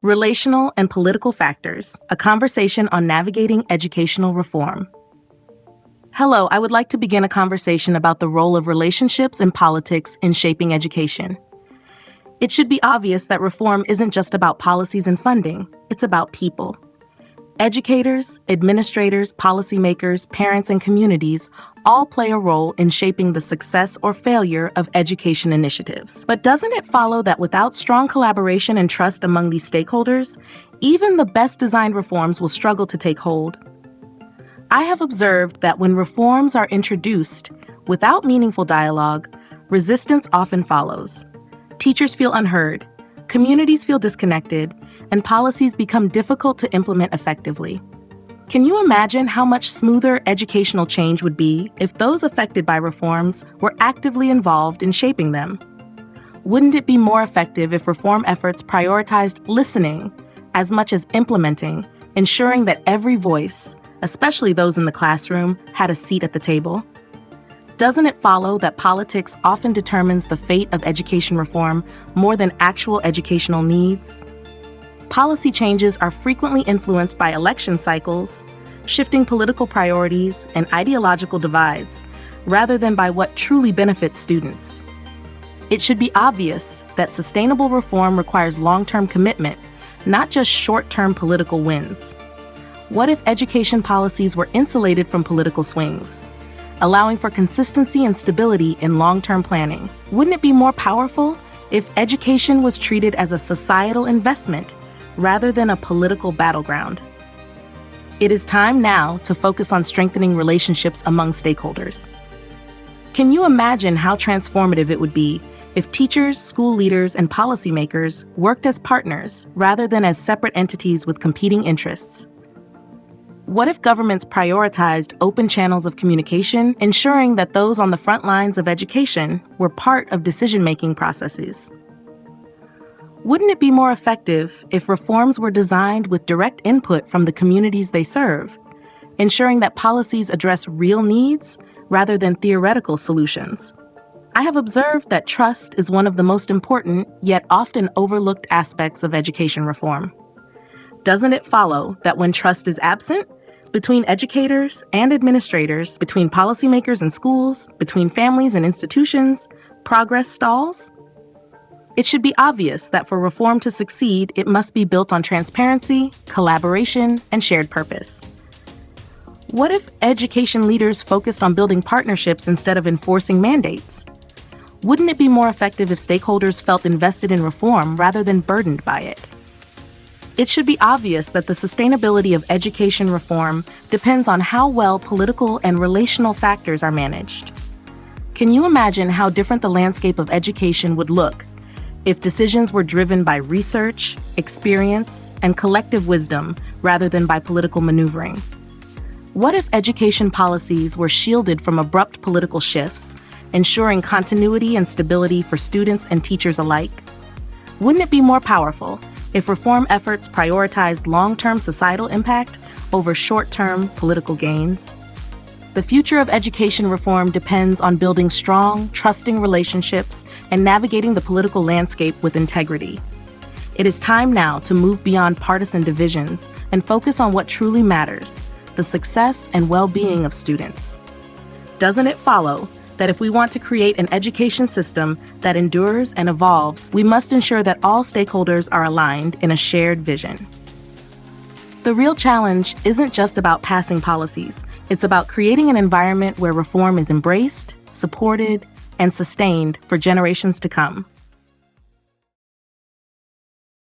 Relational and Political Factors, a conversation on navigating educational reform. Hello, I would like to begin a conversation about the role of relationships and politics in shaping education. It should be obvious that reform isn't just about policies and funding, it's about people. Educators, administrators, policymakers, parents, and communities all play a role in shaping the success or failure of education initiatives. But doesn't it follow that without strong collaboration and trust among these stakeholders, even the best designed reforms will struggle to take hold? I have observed that when reforms are introduced without meaningful dialogue, resistance often follows. Teachers feel unheard, communities feel disconnected, and policies become difficult to implement effectively. Can you imagine how much smoother educational change would be if those affected by reforms were actively involved in shaping them? Wouldn't it be more effective if reform efforts prioritized listening as much as implementing, ensuring that every voice, especially those in the classroom, had a seat at the table? Doesn't it follow that politics often determines the fate of education reform more than actual educational needs? Policy changes are frequently influenced by election cycles, shifting political priorities, and ideological divides, rather than by what truly benefits students. It should be obvious that sustainable reform requires long-term commitment, not just short-term political wins. What if education policies were insulated from political swings, allowing for consistency and stability in long-term planning? Wouldn't it be more powerful if education was treated as a societal investment rather than a political battleground? It is time now to focus on strengthening relationships among stakeholders. Can you imagine how transformative it would be if teachers, school leaders, and policymakers worked as partners rather than as separate entities with competing interests? What if governments prioritized open channels of communication, ensuring that those on the front lines of education were part of decision-making processes? Wouldn't it be more effective if reforms were designed with direct input from the communities they serve, ensuring that policies address real needs rather than theoretical solutions? I have observed that trust is one of the most important, yet often overlooked aspects of education reform. Doesn't it follow that when trust is absent, between educators and administrators, between policymakers and schools, between families and institutions, progress stalls? It should be obvious that for reform to succeed, it must be built on transparency, collaboration, and shared purpose. What if education leaders focused on building partnerships instead of enforcing mandates? Wouldn't it be more effective if stakeholders felt invested in reform rather than burdened by it? It should be obvious that the sustainability of education reform depends on how well political and relational factors are managed. Can you imagine how different the landscape of education would look if decisions were driven by research, experience, and collective wisdom rather than by political maneuvering? What if education policies were shielded from abrupt political shifts, ensuring continuity and stability for students and teachers alike? Wouldn't it be more powerful if reform efforts prioritized long-term societal impact over short-term political gains? The future of education reform depends on building strong, trusting relationships and navigating the political landscape with integrity. It is time now to move beyond partisan divisions and focus on what truly matters: the success and well-being of students. Doesn't it follow that if we want to create an education system that endures and evolves, we must ensure that all stakeholders are aligned in a shared vision? The real challenge isn't just about passing policies. It's about creating an environment where reform is embraced, supported, and sustained for generations to come.